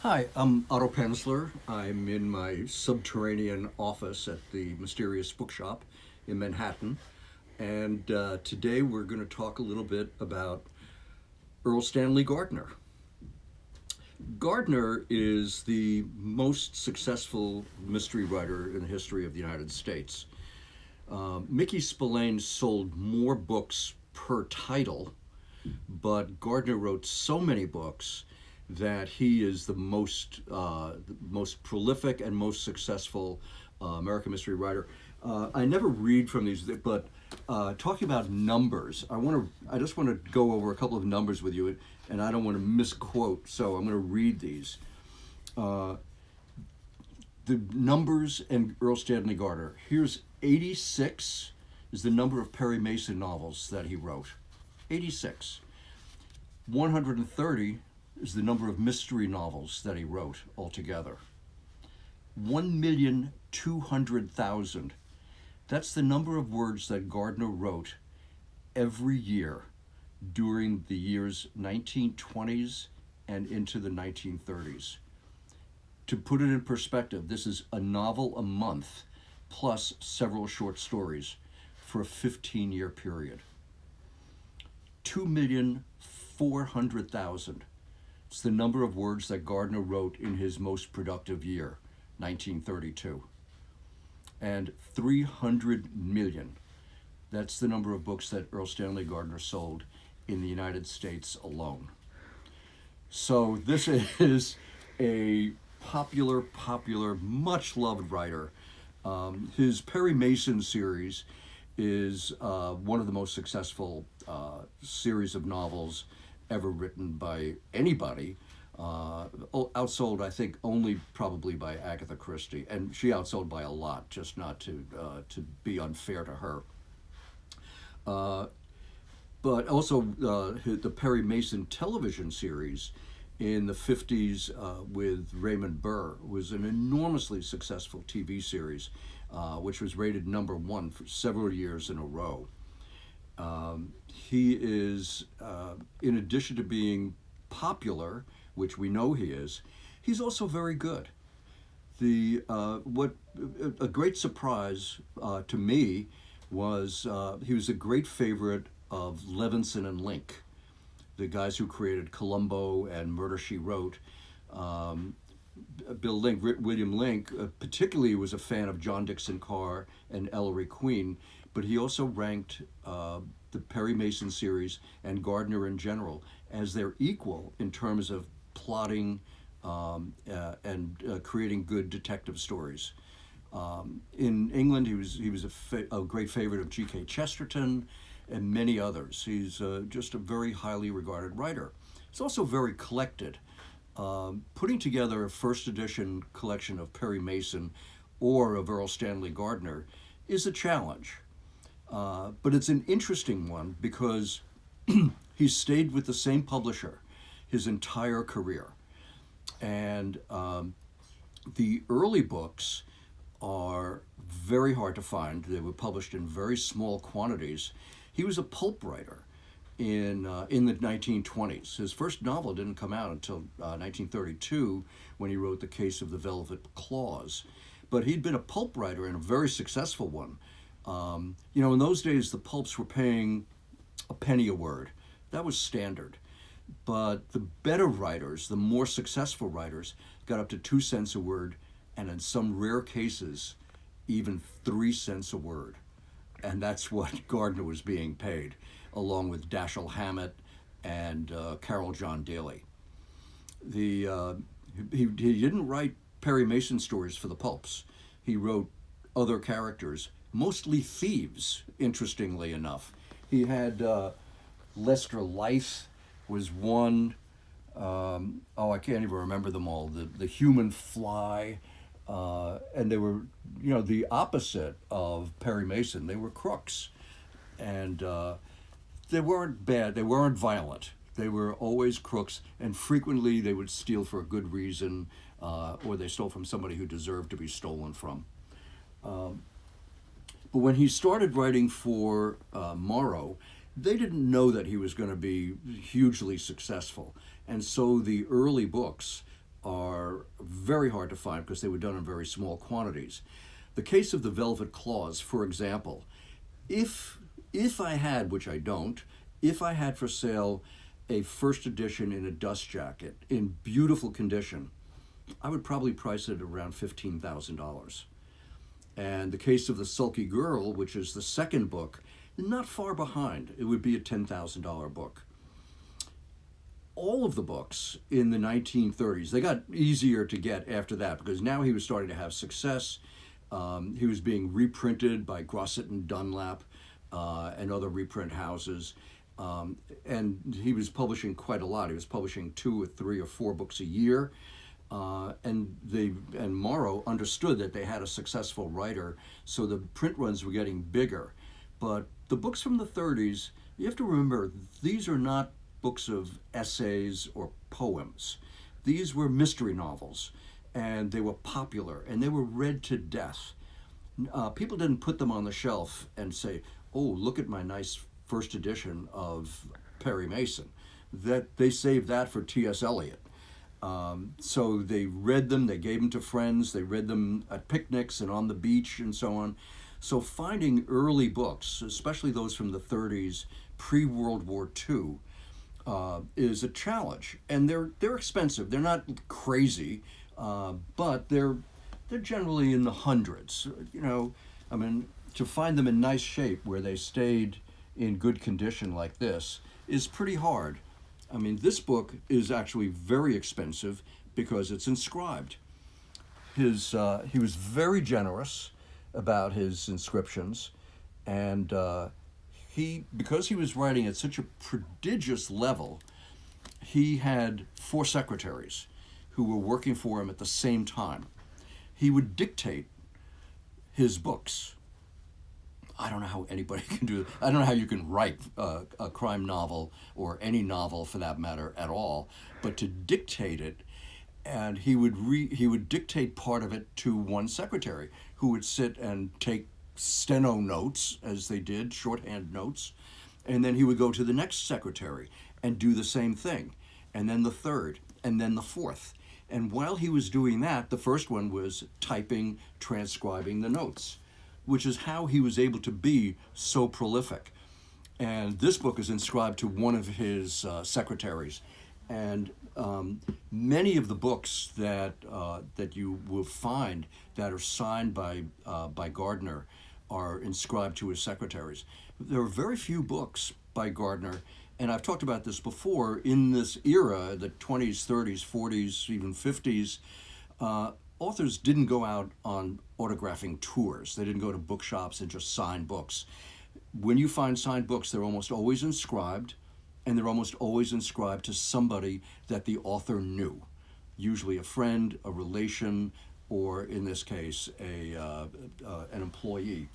Hi, I'm Otto Penzler. I'm in my subterranean office at the Mysterious Bookshop in Manhattan. And today we're going to talk a little bit about Erle Stanley Gardner. Gardner is the most successful mystery writer in the history of the United States. Mickey Spillane sold more books per title, but Gardner wrote so many books that he is the most prolific and most successful American mystery writer. I never read from these, but talking about numbers, I just want to go over a couple of numbers with you, and I don't want to misquote, so I'm going to read these. The numbers and Erle Stanley Gardner. Here's 86 is the number of Perry Mason novels that he wrote. 86. 130 is the number of mystery novels that he wrote altogether. 1,200,000. That's the number of words that Gardner wrote every year during the years 1920s and into the 1930s. To put it in perspective, this is a novel a month plus several short stories for a 15-year period. 2,400,000. It's the number of words that Gardner wrote in his most productive year, 1932. And 300 million. That's the number of books that Erle Stanley Gardner sold in the United States alone. So this is a popular, much-loved writer. His Perry Mason series is one of the most successful series of novels ever written by anybody. Outsold, I think, only probably by Agatha Christie, and she outsold by a lot, just not to be unfair to her. But also the Perry Mason television series in the 50s with Raymond Burr was an enormously successful TV series, which was rated #1 for several years in a row. He is, in addition to being popular, which we know he is, he's also very good. A great surprise to me was he was a great favorite of Levinson and Link, the guys who created Columbo and Murder, She Wrote. William Link, particularly was a fan of John Dixon Carr and Ellery Queen, but he also ranked the Perry Mason series and Gardner in general as their equal in terms of plotting and creating good detective stories. In England, he was a great favorite of G.K. Chesterton and many others. He's just a very highly regarded writer. He's also very collected. Putting together a first edition collection of Perry Mason or of Erle Stanley Gardner is a challenge. But it's an interesting one because he stayed with the same publisher his entire career. And the early books are very hard to find. They were published in very small quantities. He was a pulp writer in the 1920s. His first novel didn't come out until 1932 when he wrote The Case of the Velvet Claws. But he'd been a pulp writer and a very successful one. In those days, the pulps were paying a penny a word. That was standard. But the better writers, the more successful writers, got up to 2 cents a word, and in some rare cases, even 3 cents a word. And that's what Gardner was being paid, along with Dashiell Hammett and Carol John Daly. He didn't write Perry Mason stories for the pulps. He wrote other characters, mostly thieves, interestingly enough. He had Lester Lythe was one. I can't even remember them all. The Human Fly. And they were, the opposite of Perry Mason. They were crooks. And they weren't bad. They weren't violent. They were always crooks. And frequently they would steal for a good reason, or they stole from somebody who deserved to be stolen from. But when he started writing for Morrow, they didn't know that he was going to be hugely successful. And so the early books are very hard to find because they were done in very small quantities. The case of the Velvet Claws, for example, if I had, which I don't, if I had for sale a first edition in a dust jacket in beautiful condition, I would probably price it around $15,000. And the case of the Sulky Girl, which is the second book, not far behind. It would be a $10,000 book. All of the books in the 1930s, they got easier to get after that because now he was starting to have success. He was being reprinted by Grosset and Dunlap and other reprint houses. And he was publishing quite a lot. He was publishing 2 or 3 or 4 books a year. And Morrow understood that they had a successful writer, so the print runs were getting bigger. But the books from the 30s, you have to remember, these are not books of essays or poems. These were mystery novels, and they were popular, and they were read to death. People didn't put them on the shelf and say, oh, look at my nice first edition of Perry Mason. That they saved that for T.S. Eliot. So they read them, they gave them to friends, they read them at picnics and on the beach and so on. So finding early books, especially those from the 30s, pre-World War II, is a challenge. And they're expensive. They're not crazy, but they're generally in the hundreds. You know, I mean, to find them in nice shape where they stayed in good condition like this is pretty hard. I mean, this book is actually very expensive because it's inscribed. He was very generous about his inscriptions, and because he was writing at such a prodigious level, he had 4 secretaries who were working for him at the same time. He would dictate his books. I don't know how anybody can do it. I don't know how you can write a crime novel or any novel for that matter at all, but to dictate it, and he would dictate part of it to one secretary who would sit and take steno notes, as they did, shorthand notes, and then he would go to the next secretary and do the same thing, and then the third, and then the fourth. And while he was doing that, the first one was typing, transcribing the notes, which is how he was able to be so prolific. And this book is inscribed to one of his secretaries. And many of the books that you will find that are signed by Gardner are inscribed to his secretaries. There are very few books by Gardner, and I've talked about this before, in this era, the 20s, 30s, 40s, even 50s, authors didn't go out on autographing tours. They didn't go to bookshops and just sign books. When you find signed books, they're almost always inscribed, and they're almost always inscribed to somebody that the author knew, usually a friend, a relation, or in this case, an employee.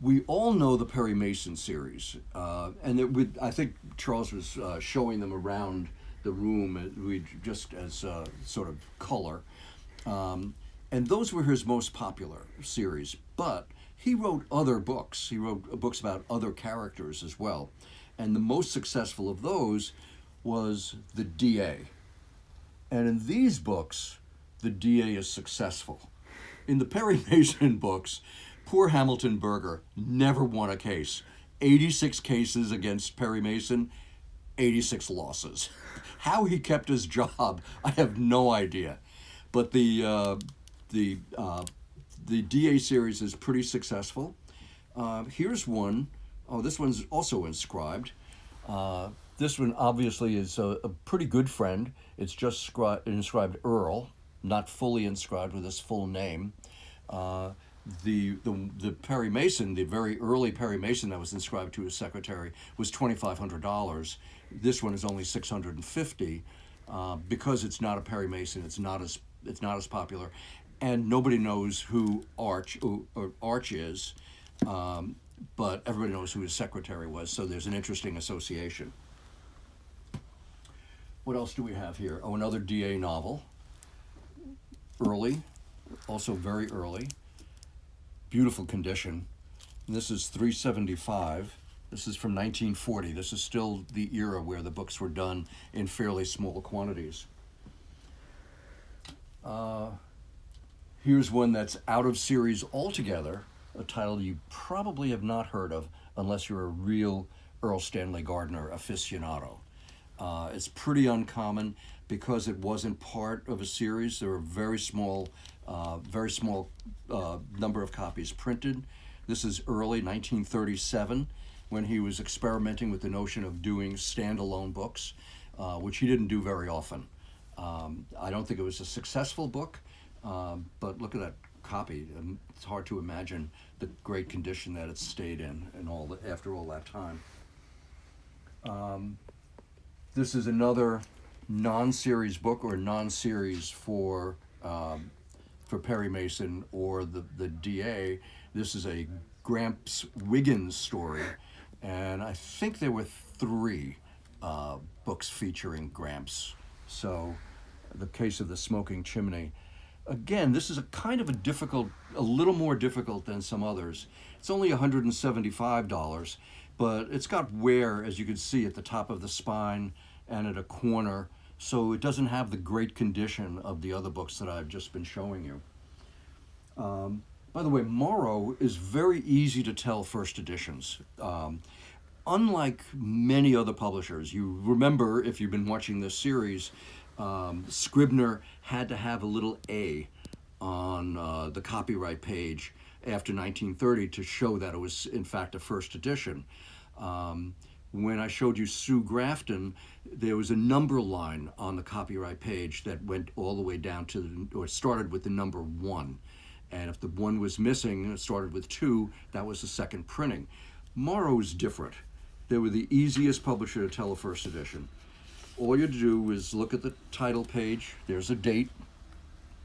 We all know the Perry Mason series, and I think Charles was showing them around the room just as sort of color. And those were his most popular series, but he wrote other books. He wrote books about other characters as well. And the most successful of those was the DA. And in these books, the DA is successful. In the Perry Mason books, poor Hamilton Berger never won a case. 86 cases against Perry Mason, 86 losses. How he kept his job, I have no idea. But the DA series is pretty successful. Here's one. Oh, this one's also inscribed. This one obviously is a pretty good friend. It's just inscribed Earl, not fully inscribed with his full name. The Perry Mason, the very early Perry Mason that was inscribed to his secretary, was $2,500. This one is only $650 because it's not a Perry Mason. It's not as popular, and nobody knows who Arch is, but everybody knows who his secretary was. So there's an interesting association. What else do we have here? Oh, another DA novel. Early, also very early. Beautiful condition. And this is $375. This is from 1940. This is still the era where the books were done in fairly small quantities. Here's one that's out of series altogether, a title you probably have not heard of unless you're a real Erle Stanley Gardner aficionado. It's pretty uncommon because it wasn't part of a series. There were very small number of copies printed. This is early 1937 when he was experimenting with the notion of doing standalone books, which he didn't do very often. I don't think it was a successful book, but look at that copy. It's hard to imagine the great condition that it stayed in and after all that time. This is another non-series book or non-series for Perry Mason or the DA. This is a Gramps Wiggins story, and I think there were 3 books featuring Gramps. So, the case of the smoking chimney. Again, this is a little more difficult than some others. It's only $175, but it's got wear, as you can see, at the top of the spine and at a corner, so it doesn't have the great condition of the other books that I've just been showing you. By the way, Morrow is very easy to tell first editions. Unlike many other publishers, you remember, if you've been watching this series, Scribner had to have a little A on the copyright page after 1930 to show that it was, in fact, a first edition. When I showed you Sue Grafton, there was a number line on the copyright page that went all the way down or started with the number 1. And if the 1 was missing, it started with 2, that was the second printing. Morrow is different. They were the easiest publisher to tell a first edition. All you do is look at the title page. There's a date,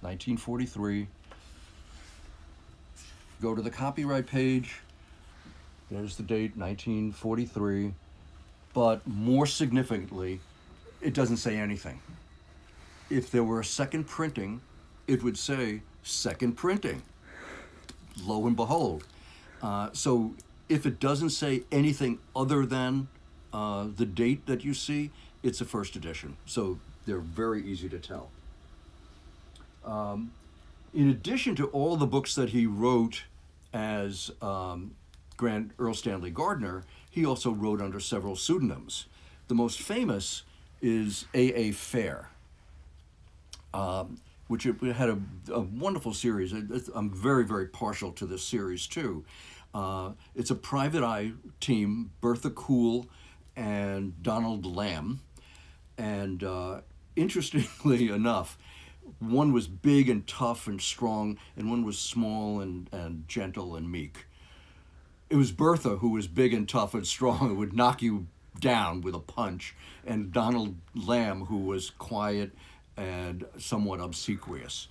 1943. Go to the copyright page. There's the date, 1943. But more significantly, it doesn't say anything. If there were a second printing, it would say second printing. Lo and behold. So if it doesn't say anything other than the date that you see, it's a first edition. So they're very easy to tell. In addition to all the books that he wrote as Erle Stanley Gardner, he also wrote under several pseudonyms. The most famous is A.A. Fair, which had a wonderful series. I'm very, very partial to this series, too. It's a private eye team, Bertha Cool and Donald Lamb. And interestingly enough, one was big and tough and strong, and one was small and gentle and meek. It was Bertha who was big and tough and strong and would knock you down with a punch, and Donald Lamb, who was quiet and somewhat obsequious.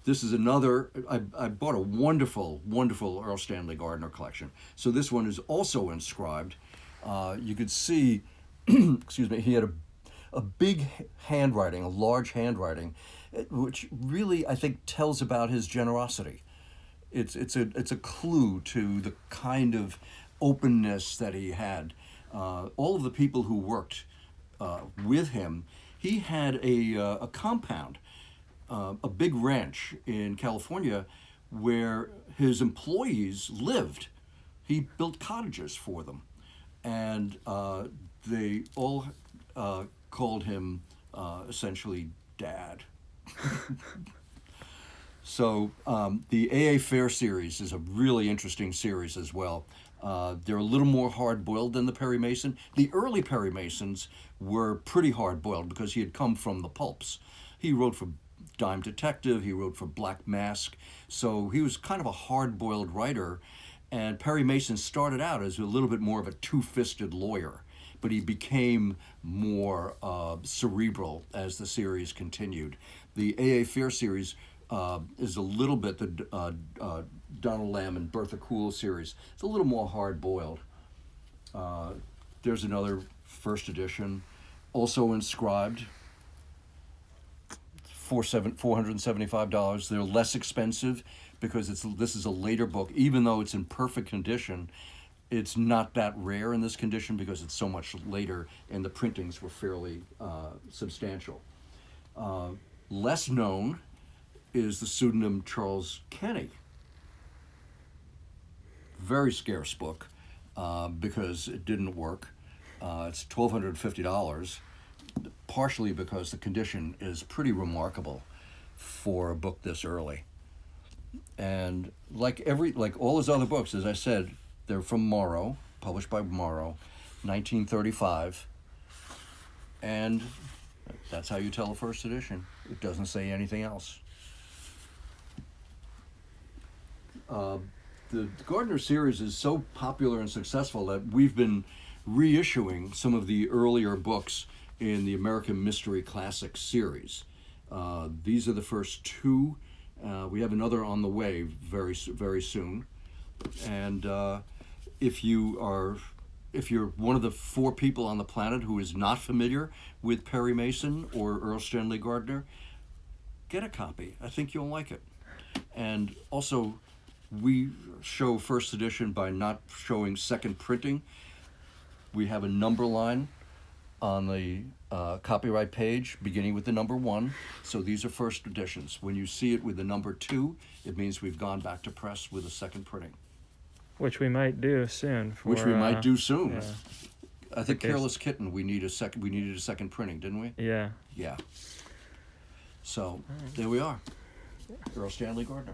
This is another, I bought a wonderful, wonderful Erle Stanley Gardner collection. So this one is also inscribed. You could see, excuse me, he had a big handwriting, a large handwriting, which really, I think, tells about his generosity. It's a clue to the kind of openness that he had. All of the people who worked with him, he had a compound, a big ranch in California where his employees lived. He built cottages for them, and they all called him essentially Dad. So the A.A. Fair series is a really interesting series as well. They're a little more hard-boiled than the Perry Mason. The early Perry Masons were pretty hard-boiled because he had come from the pulps. He wrote for Dime Detective, he wrote for Black Mask, so he was kind of a hard-boiled writer, and Perry Mason started out as a little bit more of a two-fisted lawyer, but he became more cerebral as the series continued. The A.A. Fair series is a little bit the Donald Lamb and Bertha Cool series. It's a little more hard-boiled. There's another first edition, also inscribed, $475. They're less expensive because this is a later book. Even though it's in perfect condition, it's not that rare in this condition because it's so much later and the printings were fairly substantial. Less known is the pseudonym Charles Kenny. Very scarce book because it didn't work. It's $1,250, partially because the condition is pretty remarkable for a book this early. And like all his other books, as I said, they're from Morrow, published by Morrow, 1935. And that's how you tell a first edition. It doesn't say anything else. The Gardner series is so popular and successful that we've been reissuing some of the earlier books in the American Mystery Classics series. These are the first two. We have another on the way very soon. And if you're one of the 4 people on the planet who is not familiar with Perry Mason or Erle Stanley Gardner, get a copy. I think you'll like it. And also, we show first edition by not showing second printing. We have a number line on the copyright page beginning with the number 1. So these are first editions. When you see it with the number 2, it means we've gone back to press with a second printing. Which we might do soon. Yeah. I think case. Careless Kitten, we needed a second printing, didn't we? Yeah. Yeah. So there we are. Erle Stanley Gardner.